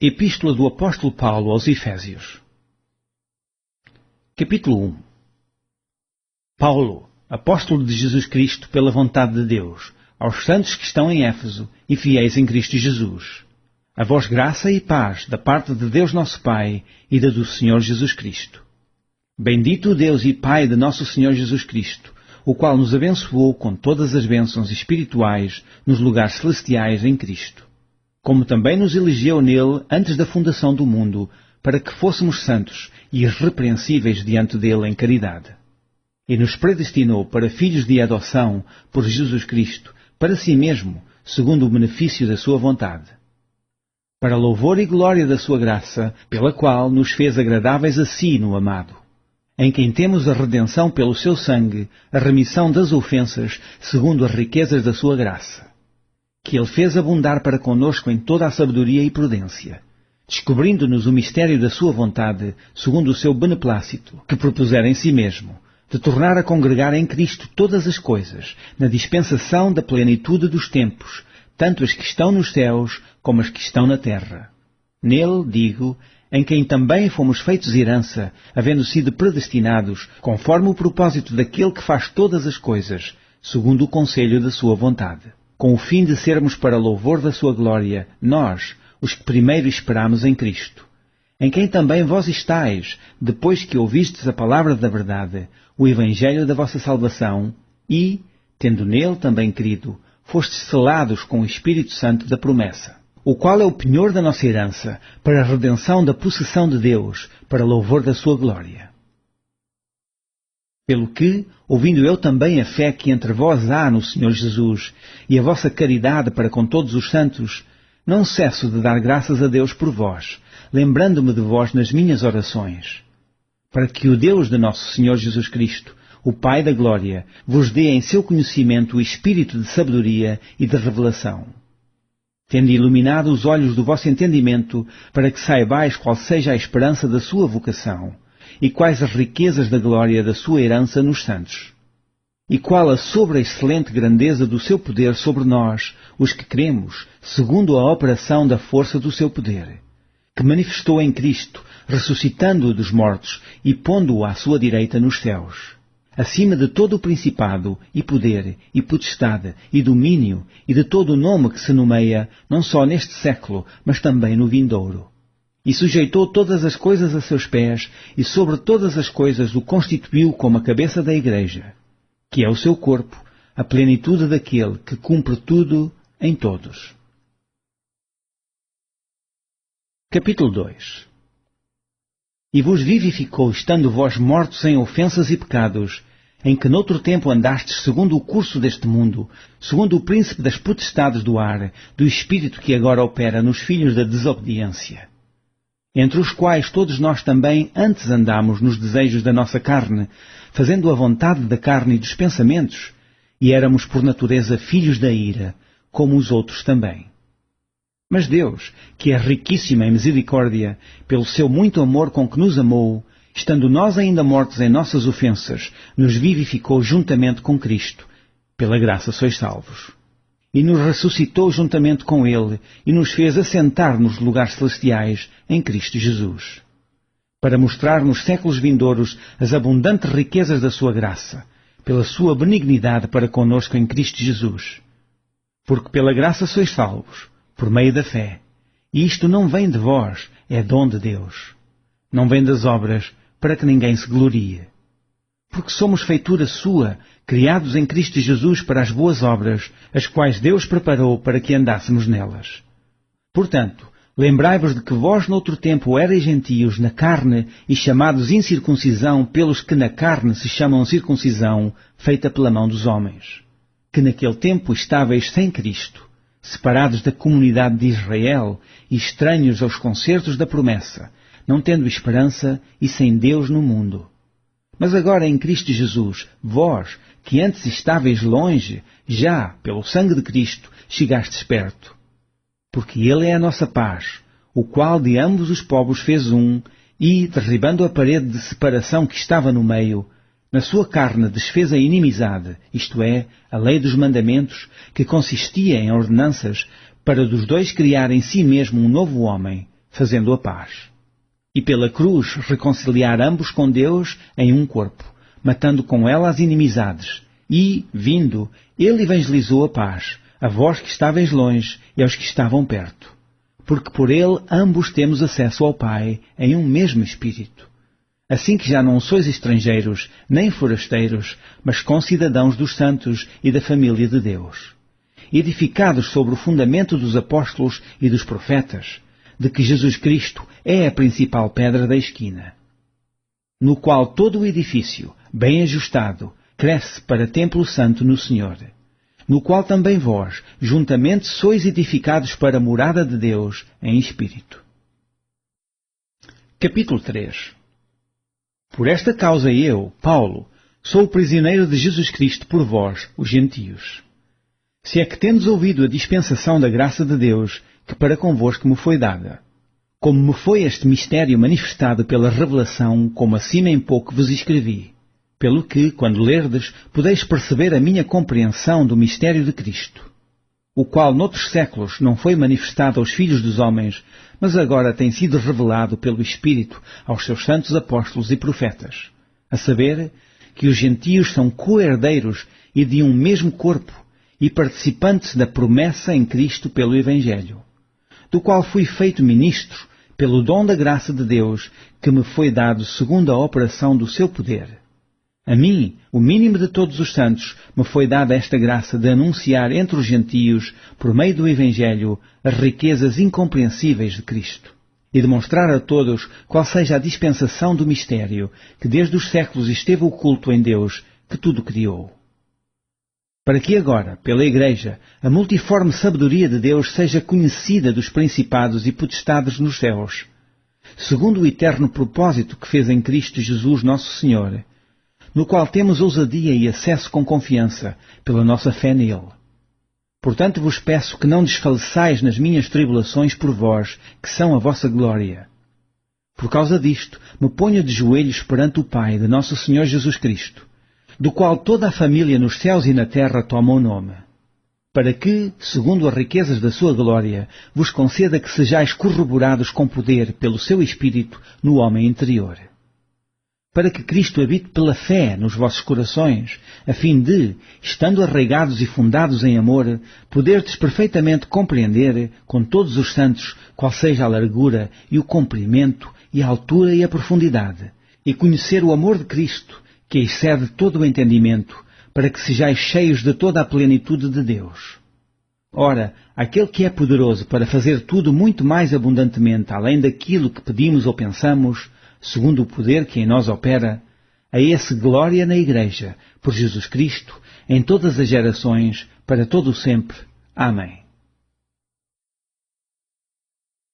Epístola do Apóstolo Paulo aos Efésios. Capítulo 1. Paulo, apóstolo de Jesus Cristo pela vontade de Deus, aos santos que estão em Éfeso e fiéis em Cristo Jesus. A vós graça e paz da parte de Deus nosso Pai e da do Senhor Jesus Cristo. Bendito o Deus e Pai de nosso Senhor Jesus Cristo, o qual nos abençoou com todas as bênçãos espirituais nos lugares celestiais em Cristo. Como também nos elegeu nele antes da fundação do mundo, para que fôssemos santos e irrepreensíveis diante dele em caridade. E nos predestinou para filhos de adoção por Jesus Cristo, para si mesmo, segundo o benefício da sua vontade. Para louvor e glória da sua graça, pela qual nos fez agradáveis a si no amado, em quem temos a redenção pelo seu sangue, a remissão das ofensas, segundo as riquezas da sua graça, que ele fez abundar para conosco em toda a sabedoria e prudência, descobrindo-nos o mistério da sua vontade, segundo o seu beneplácito, que propusera em si mesmo, de tornar a congregar em Cristo todas as coisas, na dispensação da plenitude dos tempos, tanto as que estão nos céus como as que estão na terra. Nele, digo, em quem também fomos feitos herança, havendo sido predestinados, conforme o propósito daquele que faz todas as coisas, segundo o conselho da sua vontade, com o fim de sermos para louvor da sua glória, nós, os que primeiro esperamos em Cristo, em quem também vós estáis, depois que ouvistes a palavra da verdade, o evangelho da vossa salvação, e, tendo nele também crido, fostes selados com o Espírito Santo da promessa, o qual é o penhor da nossa herança, para a redenção da possessão de Deus, para louvor da sua glória. Pelo que, ouvindo eu também a fé que entre vós há no Senhor Jesus, e a vossa caridade para com todos os santos, não cesso de dar graças a Deus por vós, lembrando-me de vós nas minhas orações, para que o Deus de nosso Senhor Jesus Cristo, o Pai da Glória, vos dê em seu conhecimento o espírito de sabedoria e de revelação, tendo iluminado os olhos do vosso entendimento, para que saibais qual seja a esperança da sua vocação, e quais as riquezas da glória da sua herança nos santos, e qual a sobreexcelente grandeza do seu poder sobre nós, os que cremos, segundo a operação da força do seu poder, que manifestou em Cristo, ressuscitando-o dos mortos e pondo-o à sua direita nos céus, acima de todo o principado, e poder, e potestade, e domínio, e de todo o nome que se nomeia, não só neste século, mas também no vindouro. E sujeitou todas as coisas a seus pés, e sobre todas as coisas o constituiu como a cabeça da Igreja, que é o seu corpo, a plenitude daquele que cumpre tudo em todos. Capítulo 2. E vos vivificou, estando vós mortos em ofensas e pecados, em que noutro tempo andastes segundo o curso deste mundo, segundo o príncipe das potestades do ar, do espírito que agora opera nos filhos da desobediência, entre os quais todos nós também antes andámos nos desejos da nossa carne, fazendo a vontade da carne e dos pensamentos, e éramos por natureza filhos da ira, como os outros também. Mas Deus, que é riquíssimo em misericórdia, pelo seu muito amor com que nos amou, estando nós ainda mortos em nossas ofensas, nos vivificou juntamente com Cristo. Pela graça sois salvos. E nos ressuscitou juntamente com Ele, e nos fez assentar nos lugares celestiais em Cristo Jesus, para mostrar nos séculos vindouros as abundantes riquezas da sua graça, pela sua benignidade para conosco em Cristo Jesus. Porque pela graça sois salvos, por meio da fé. E isto não vem de vós, é dom de Deus. Não vem das obras, para que ninguém se glorie. Porque somos feitura sua, criados em Cristo Jesus para as boas obras, as quais Deus preparou para que andássemos nelas. Portanto, lembrai-vos de que vós noutro tempo erais gentios na carne e chamados incircuncisão pelos que na carne se chamam circuncisão, feita pela mão dos homens. Que naquele tempo estáveis sem Cristo, separados da comunidade de Israel e estranhos aos concertos da promessa, não tendo esperança e sem Deus no mundo. Mas agora em Cristo Jesus, vós, que antes estáveis longe, já, pelo sangue de Cristo, chegastes perto. Porque Ele é a nossa paz, o qual de ambos os povos fez um, e, derribando a parede de separação que estava no meio, na sua carne desfez a inimizade, isto é, a lei dos mandamentos, que consistia em ordenanças, para dos dois criar em si mesmo um novo homem, fazendo a paz. E pela cruz reconciliar ambos com Deus em um corpo, matando com ela as inimizades. E, vindo, ele evangelizou a paz, a vós que estáveis longe e aos que estavam perto. Porque por ele ambos temos acesso ao Pai em um mesmo Espírito. Assim que já não sois estrangeiros, nem forasteiros, mas concidadãos dos santos e da família de Deus, edificados sobre o fundamento dos apóstolos e dos profetas, de que Jesus Cristo é a principal pedra da esquina, no qual todo o edifício, bem ajustado, cresce para templo santo no Senhor, no qual também vós, juntamente, sois edificados para a morada de Deus em Espírito. Capítulo 3. Por esta causa eu, Paulo, sou o prisioneiro de Jesus Cristo por vós, os gentios. Se é que tendes ouvido a dispensação da graça de Deus, que para convosco me foi dada, como me foi este mistério manifestado pela revelação, como acima em pouco vos escrevi, pelo que, quando lerdes, podeis perceber a minha compreensão do mistério de Cristo, o qual noutros séculos não foi manifestado aos filhos dos homens, mas agora tem sido revelado pelo Espírito aos seus santos apóstolos e profetas, a saber, que os gentios são co-herdeiros e de um mesmo corpo, e participantes da promessa em Cristo pelo Evangelho, do qual fui feito ministro pelo dom da graça de Deus, que me foi dado segundo a operação do seu poder. A mim, o mínimo de todos os santos, me foi dada esta graça de anunciar entre os gentios, por meio do Evangelho, as riquezas incompreensíveis de Cristo, e demonstrar a todos qual seja a dispensação do mistério, que desde os séculos esteve oculto em Deus, que tudo criou. Para que agora, pela Igreja, a multiforme sabedoria de Deus seja conhecida dos principados e potestades nos céus, segundo o eterno propósito que fez em Cristo Jesus nosso Senhor, no qual temos ousadia e acesso com confiança, pela nossa fé nele. Portanto vos peço que não desfaleçais nas minhas tribulações por vós, que são a vossa glória. Por causa disto, me ponho de joelhos perante o Pai de nosso Senhor Jesus Cristo, do qual toda a família nos céus e na terra toma o nome, para que, segundo as riquezas da sua glória, vos conceda que sejais corroborados com poder pelo seu Espírito no homem interior, para que Cristo habite pela fé nos vossos corações, a fim de, estando arraigados e fundados em amor, poderdes perfeitamente compreender, com todos os santos, qual seja a largura e o comprimento e a altura e a profundidade, e conhecer o amor de Cristo, que excede todo o entendimento, para que sejais cheios de toda a plenitude de Deus. Ora, aquele que é poderoso para fazer tudo muito mais abundantemente além daquilo que pedimos ou pensamos, segundo o poder que em nós opera, a esse glória na Igreja, por Jesus Cristo, em todas as gerações, para todo o sempre. Amém.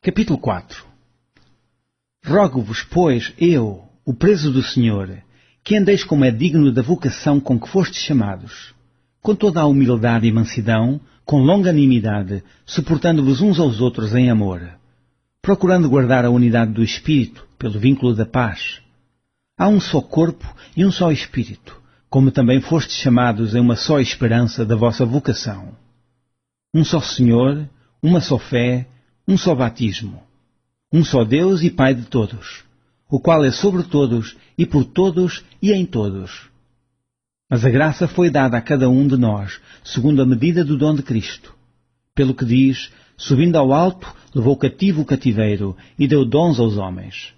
Capítulo 4. Rogo-vos, pois, eu, o preso do Senhor, que andeis como é digno da vocação com que fostes chamados, com toda a humildade e mansidão, com longanimidade, suportando-vos uns aos outros em amor, procurando guardar a unidade do Espírito, pelo vínculo da paz. Há um só corpo e um só Espírito, como também fostes chamados em uma só esperança da vossa vocação. Um só Senhor, uma só fé, um só batismo. Um só Deus e Pai de todos, o qual é sobre todos, e por todos, e em todos. Mas a graça foi dada a cada um de nós, segundo a medida do dom de Cristo. Pelo que diz, subindo ao alto, levou cativo o cativeiro, e deu dons aos homens.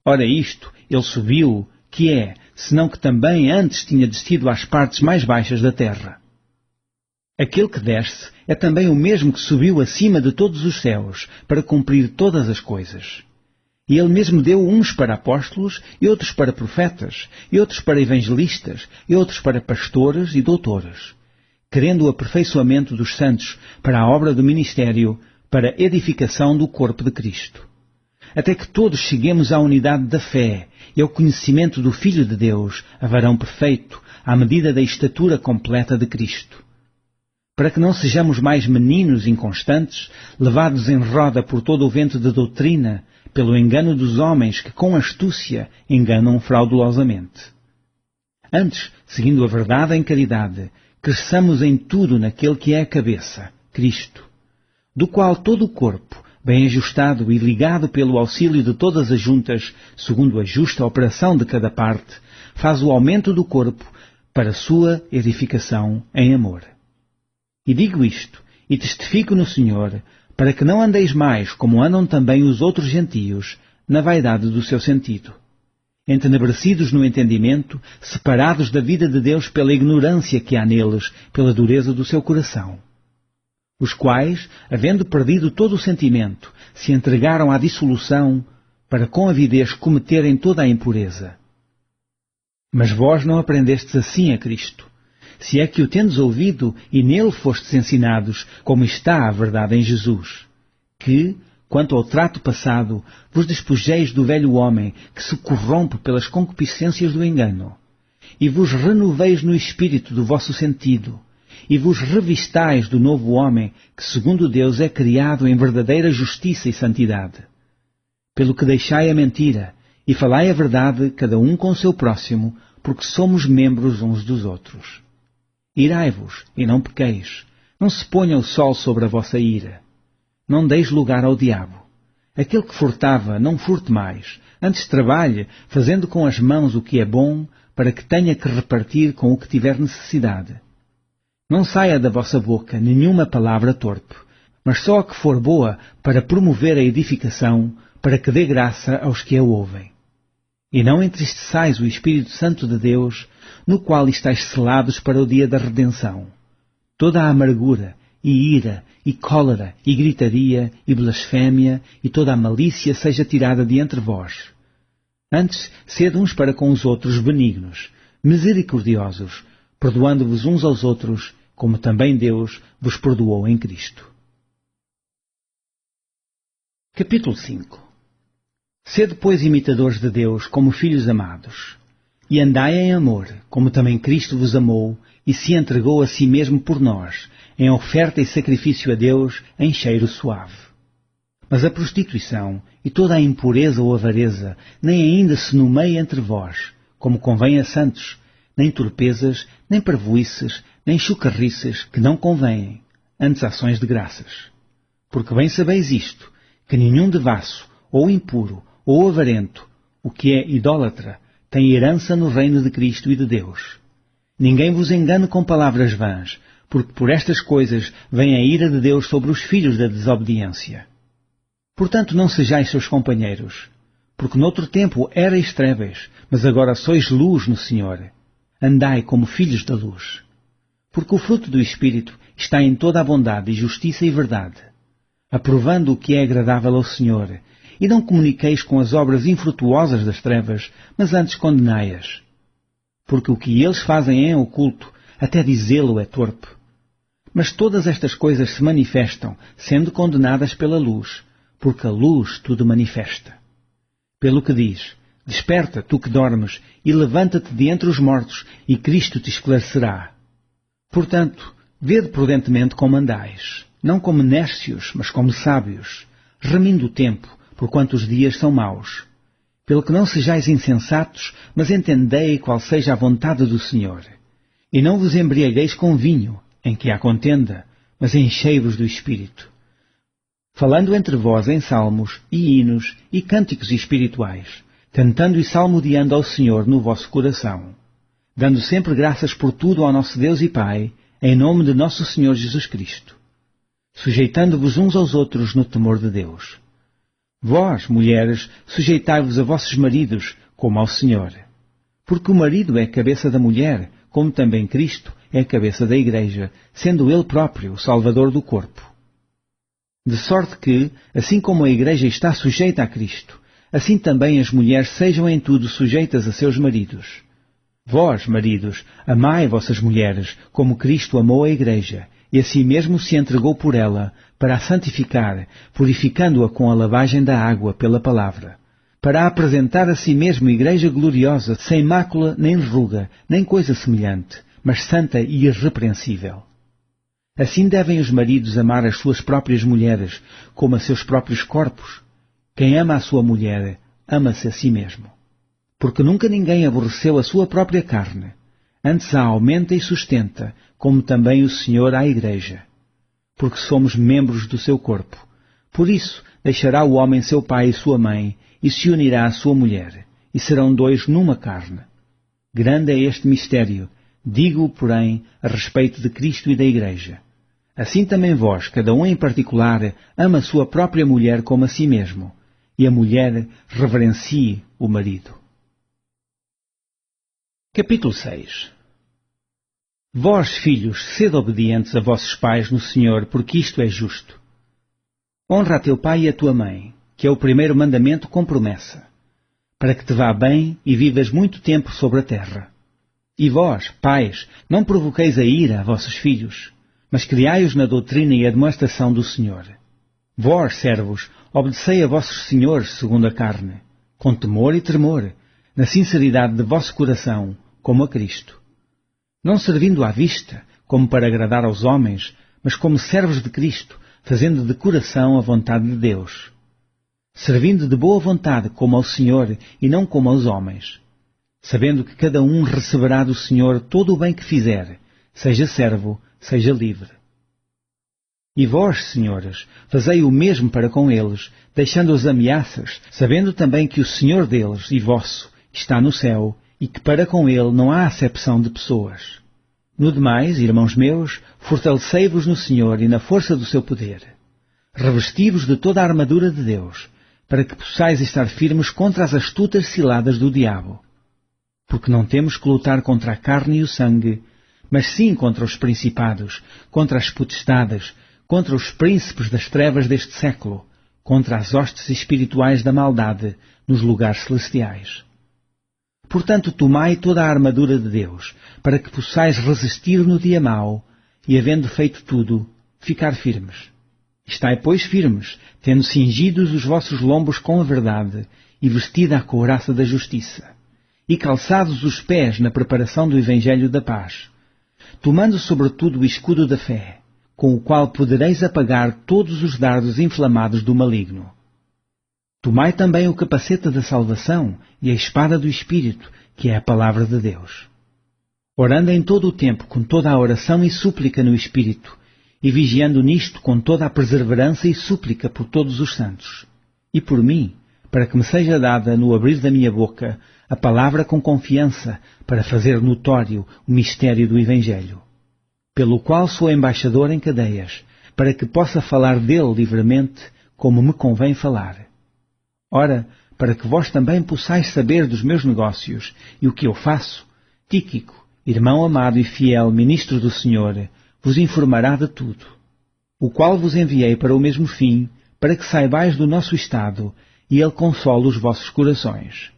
Ora isto, ele subiu, que é, senão que também antes tinha descido às partes mais baixas da terra. Aquele que desce é também o mesmo que subiu acima de todos os céus, para cumprir todas as coisas. E ele mesmo deu uns para apóstolos, e outros para profetas, e outros para evangelistas, e outros para pastores e doutores, querendo o aperfeiçoamento dos santos para a obra do ministério, para a edificação do corpo de Cristo, até que todos cheguemos à unidade da fé e ao conhecimento do Filho de Deus, a varão perfeito, à medida da estatura completa de Cristo, para que não sejamos mais meninos inconstantes, levados em roda por todo o vento de doutrina, pelo engano dos homens que com astúcia enganam fraudulosamente. Antes, seguindo a verdade em caridade, cresçamos em tudo naquele que é a cabeça, Cristo, do qual todo o corpo, bem ajustado e ligado pelo auxílio de todas as juntas, segundo a justa operação de cada parte, faz o aumento do corpo para sua edificação em amor. E digo isto, e testifico no Senhor, para que não andeis mais como andam também os outros gentios, na vaidade do seu sentido, entenebrecidos no entendimento, separados da vida de Deus pela ignorância que há neles, pela dureza do seu coração, os quais, havendo perdido todo o sentimento, se entregaram à dissolução, para com avidez cometerem toda a impureza. Mas vós não aprendestes assim a Cristo, se é que o tendes ouvido e nele fostes ensinados, como está a verdade em Jesus, que, quanto ao trato passado, vos despojeis do velho homem que se corrompe pelas concupiscências do engano, e vos renoveis no espírito do vosso sentido, e vos revistais do novo homem que, segundo Deus, é criado em verdadeira justiça e santidade. Pelo que deixai a mentira, e falai a verdade, cada um com o seu próximo, porque somos membros uns dos outros. Irai-vos, e não pequeis. Não se ponha o sol sobre a vossa ira. Não deis lugar ao diabo. Aquele que furtava, não furte mais. Antes trabalhe, fazendo com as mãos o que é bom, para que tenha que repartir com o que tiver necessidade. Não saia da vossa boca nenhuma palavra torpe, mas só a que for boa para promover a edificação, para que dê graça aos que a ouvem. E não entristeçais o Espírito Santo de Deus, no qual estáis selados para o dia da redenção. Toda a amargura, e ira, e cólera, e gritaria, e blasfémia, e toda a malícia seja tirada de entre vós. Antes, sede uns para com os outros benignos, misericordiosos, perdoando-vos uns aos outros, como também Deus vos perdoou em Cristo. Capítulo 5. Sede, pois, imitadores de Deus como filhos amados, e andai em amor, como também Cristo vos amou, e se entregou a si mesmo por nós, em oferta e sacrifício a Deus, em cheiro suave. Mas a prostituição, e toda a impureza ou avareza, nem ainda se nomeia entre vós, como convém a santos, nem torpezas, nem parvoices, nem chucarrices, que não convêm, antes ações de graças. Porque bem sabeis isto, que nenhum devasso, ou impuro, ou avarento, o que é idólatra, tem herança no reino de Cristo e de Deus. Ninguém vos engane com palavras vãs, porque por estas coisas vem a ira de Deus sobre os filhos da desobediência. Portanto, não sejais seus companheiros, porque noutro tempo erais trevas, mas agora sois luz no Senhor. Andai como filhos da luz. Porque o fruto do Espírito está em toda a bondade e justiça e verdade, aprovando o que é agradável ao Senhor, e não comuniqueis com as obras infrutuosas das trevas, mas antes condenai-as. Porque o que eles fazem em oculto, até dizê-lo é torpe. Mas todas estas coisas se manifestam, sendo condenadas pela luz, porque a luz tudo manifesta. Pelo que diz, desperta, tu que dormes, e levanta-te de entre os mortos, e Cristo te esclarecerá. Portanto, vede prudentemente como andais, não como nércios, mas como sábios, remindo o tempo, porquanto os dias são maus. Pelo que não sejais insensatos, mas entendei qual seja a vontade do Senhor. E não vos embriagueis com vinho, em que há contenda, mas enchei-vos do Espírito, falando entre vós em salmos, e hinos, e cânticos espirituais, cantando e salmodiando ao Senhor no vosso coração, dando sempre graças por tudo ao nosso Deus e Pai, em nome de nosso Senhor Jesus Cristo, sujeitando-vos uns aos outros no temor de Deus. Vós, mulheres, sujeitai-vos a vossos maridos, como ao Senhor. Porque o marido é a cabeça da mulher, como também Cristo é a cabeça da Igreja, sendo Ele próprio o Salvador do corpo. De sorte que, assim como a Igreja está sujeita a Cristo, assim também as mulheres sejam em tudo sujeitas a seus maridos. Vós, maridos, amai vossas mulheres, como Cristo amou a Igreja, e a si mesmo se entregou por ela, para a santificar, purificando-a com a lavagem da água pela palavra, para a apresentar a si mesmo Igreja gloriosa, sem mácula, nem ruga, nem coisa semelhante, mas santa e irrepreensível. Assim devem os maridos amar as suas próprias mulheres, como a seus próprios corpos. Quem ama a sua mulher, ama-se a si mesmo. Porque nunca ninguém aborreceu a sua própria carne, antes a aumenta e sustenta, como também o Senhor à Igreja, porque somos membros do seu corpo. Por isso, deixará o homem seu pai e sua mãe, e se unirá à sua mulher, e serão dois numa carne. Grande é este mistério, digo-o, porém, a respeito de Cristo e da Igreja. Assim também vós, cada um em particular, ama a sua própria mulher como a si mesmo, e a mulher reverencie o marido. Capítulo 6. Vós, filhos, sede obedientes a vossos pais no Senhor, porque isto é justo. Honra a teu pai e a tua mãe, que é o primeiro mandamento com promessa, para que te vá bem e vivas muito tempo sobre a terra. E vós, pais, não provoqueis a ira a vossos filhos, mas criai-os na doutrina e admoestação do Senhor. Vós, servos, obedecei a vossos senhores segundo a carne, com temor e tremor, na sinceridade de vosso coração, como a Cristo. Não servindo à vista, como para agradar aos homens, mas como servos de Cristo, fazendo de coração a vontade de Deus. Servindo de boa vontade como ao Senhor e não como aos homens, sabendo que cada um receberá do Senhor todo o bem que fizer, seja servo, seja livre. E vós, senhoras, fazei o mesmo para com eles, deixando as ameaças, sabendo também que o Senhor deles e vosso está no céu, e que para com ele não há acepção de pessoas. No demais, irmãos meus, fortalecei-vos no Senhor e na força do seu poder. Revesti-vos de toda a armadura de Deus, para que possais estar firmes contra as astutas ciladas do diabo. Porque não temos que lutar contra a carne e o sangue, mas sim contra os principados, contra as potestades, contra os príncipes das trevas deste século, contra as hostes espirituais da maldade nos lugares celestiais. Portanto, tomai toda a armadura de Deus, para que possais resistir no dia mau, e, havendo feito tudo, ficar firmes. Estai, pois, firmes, tendo cingidos os vossos lombos com a verdade, e vestida a couraça da justiça, e calçados os pés na preparação do Evangelho da paz, tomando sobretudo o escudo da fé, com o qual podereis apagar todos os dardos inflamados do maligno. Tomai também o capacete da salvação e a espada do Espírito, que é a palavra de Deus. Orando em todo o tempo com toda a oração e súplica no Espírito, e vigiando nisto com toda a perseverança e súplica por todos os santos. E por mim, para que me seja dada no abrir da minha boca a palavra com confiança, para fazer notório o mistério do Evangelho, pelo qual sou embaixador em cadeias, para que possa falar dele livremente, como me convém falar. Ora, para que vós também possais saber dos meus negócios e o que eu faço, Tíquico, irmão amado e fiel ministro do Senhor, vos informará de tudo, o qual vos enviei para o mesmo fim, para que saibais do nosso estado, e ele console os vossos corações.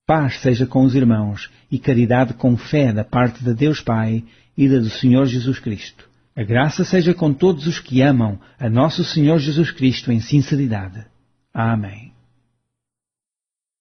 Paz seja com os irmãos, e caridade com fé da parte de Deus Pai e da do Senhor Jesus Cristo. A graça seja com todos os que amam a nosso Senhor Jesus Cristo em sinceridade. Amém.